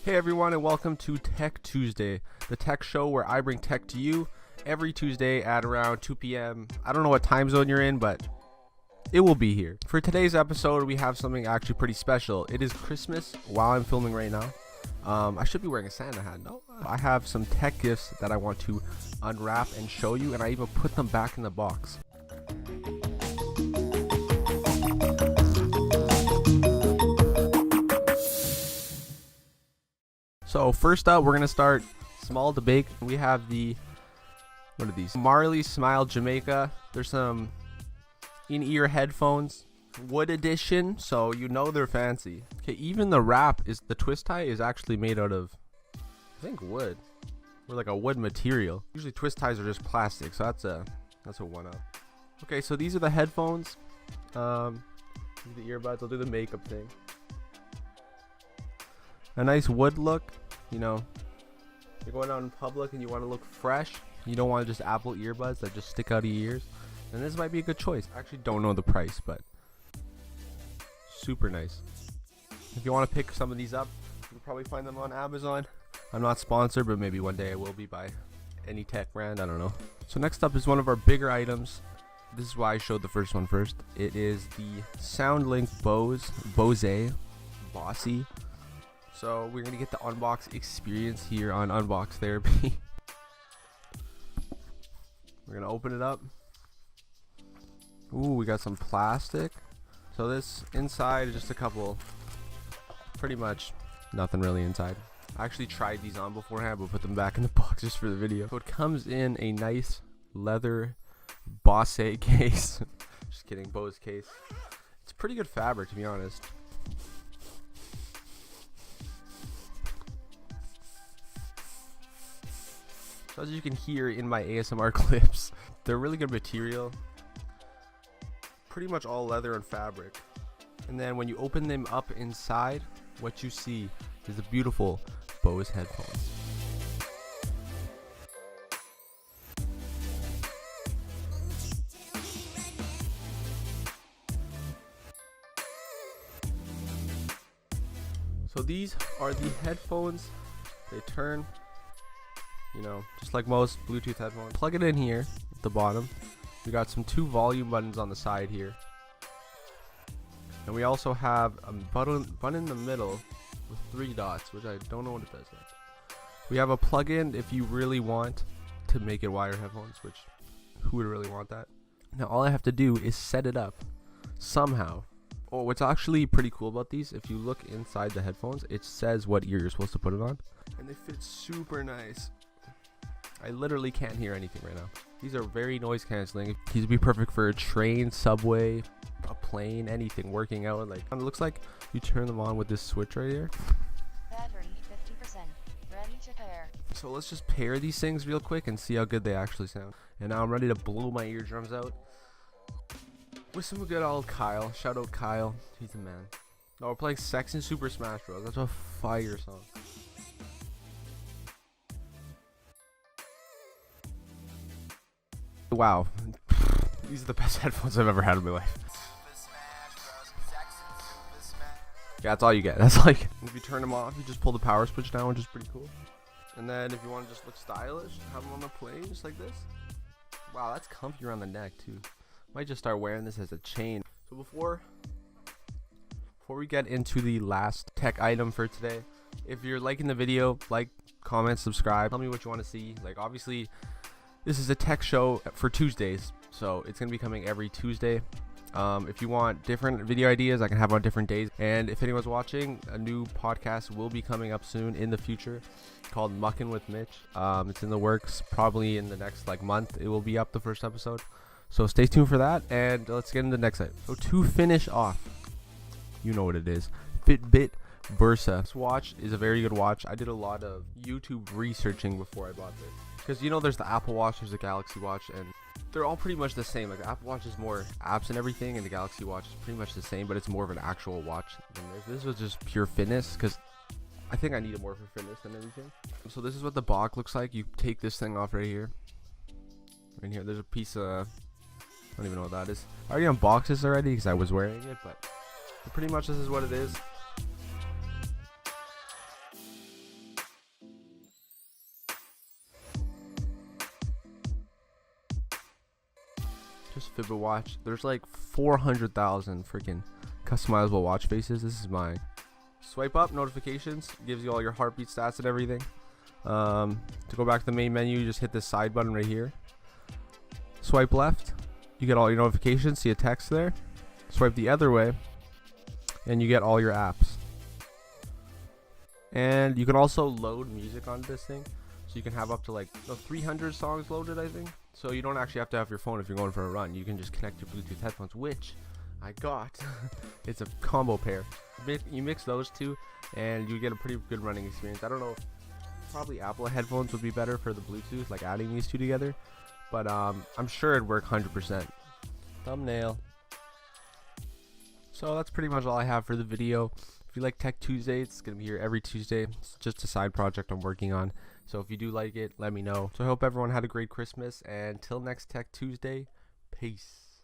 Hey everyone, and welcome to Tech Tuesday, the tech show where I bring tech to you every Tuesday at around 2 p.m. I don't know what time zone you're in, but it will be here. For today's episode, we have something actually pretty special. It is Christmas while I'm filming right now. I should be wearing a Santa hat. No, I have some tech gifts that I want to unwrap and show you, and I even put them back in the box. So first up, we're gonna start small to big. We have the, what are these? Marley Smile Jamaica. There's some in-ear headphones, wood edition, so you know they're fancy. Okay, even the wrap is, the twist tie is actually made out of, I think, wood, or like a wood material. Usually twist ties are just plastic, so that's a one up. Okay, so these are the headphones. The earbuds. I'll do the makeup thing. A nice wood look, you know, you're going out in public and you want to look fresh. You don't want just Apple earbuds that just stick out of your ears. And this might be a good choice. I actually don't know the price, but super nice. If you want to pick some of these up, you'll probably find them on Amazon. I'm not sponsored, but maybe one day I will be by any tech brand. I don't know. So next up is one of our bigger items. This is why I showed the first one first. It is the SoundLink Bose Bossy. So we're going to get the unbox experience here on Unbox Therapy. We're going to open it up. Ooh, we got some plastic. So this inside is just a couple, pretty much nothing really inside. I actually tried these on beforehand, but put them back in the box just for the video. So it comes in a nice leather Bose case. Just kidding, Bose case. It's pretty good fabric, to be honest. So as you can hear in my ASMR clips, they're really good material. Pretty much all leather and fabric. And then when you open them up inside, what you see is the beautiful Bose headphones. So these are the headphones. They turn, you know, just like most Bluetooth headphones. Plug it in here at the bottom. We got some 2 volume buttons on the side here. And we also have a button in the middle with 3 dots, which I don't know what it does yet. We have a plug-in if you really want to make it wired headphones, which who would really want that? Now all I have to do is set it up somehow. Oh, what's actually pretty cool about these, if you look inside the headphones, it says what ear you're supposed to put it on. And they fit super nice. I literally can't hear anything right now. These are very noise canceling. These would be perfect for a train, subway, a plane, anything, working out. Like, it looks like you turn them on with this switch right here. Battery 50%, ready to pair. So let's just pair these things real quick and see how good they actually sound. And now I'm ready to blow my eardrums out with some good old Kyle. Shout out Kyle, he's the man. No, we're playing Sex and Super Smash Bros. That's a fire song. Wow, these are the best headphones I've ever had in my life. Yeah, that's all you get. That's like, if you turn them off, you just pull the power switch down, which is pretty cool. And then if you want to just look stylish, have them on the plane just like this. Wow, that's comfy around the neck too. Might just start wearing this as a chain. So before we get into the last tech item for today, if you're liking the video, like, comment, subscribe. Tell me what you want to see. Like, obviously, this is a tech show for Tuesdays, so it's going to be coming every Tuesday. If you want different video ideas, I can have on different days. And if anyone's watching, a new podcast will be coming up soon in the future called Muckin' with Mitch. It's in the works. Probably in the next month it will be up, the first episode. So stay tuned for that, and let's get into the next item. So to finish off, you know what it is, Fitbit Versa. This watch is a very good watch. I did a lot of YouTube researching before I bought this, because you know there's the Apple Watch, there's the Galaxy Watch, and they're all pretty much the same. Like, the Apple Watch is more apps and everything, and the Galaxy Watch is pretty much the same, but it's more of an actual watch than this. This was just pure fitness, because I think I need it more for fitness than anything. So this is what the box looks like. You take this thing off right here. Right here, there's a piece of, I don't even know what that is. I already unboxed this already because I was wearing it, but pretty much this is what it is. watches, Fitbit watch. There's like 400,000 freaking customizable watch faces. This is mine. Swipe up, notifications, gives you all your heartbeat stats and everything. To go back to the main menu, you just hit this side button right here. Swipe left, you get all your notifications, see a text there. Swipe the other way, and you get all your apps. And you can also load music on this thing, so you can have up to like 300 songs loaded, I think. So you don't actually have to have your phone if you're going for a run. You can just connect your Bluetooth headphones, which I got. It's a combo pair. You mix those two and you get a pretty good running experience. I don't know, probably Apple headphones would be better for the Bluetooth, like adding these two together, but I'm sure it'd work 100%. Thumbnail. So that's pretty much all I have for the video. If you like Tech Tuesday, it's going to be here every Tuesday. It's just a side project I'm working on. So if you do like it, let me know. So I hope everyone had a great Christmas. And till next Tech Tuesday, peace.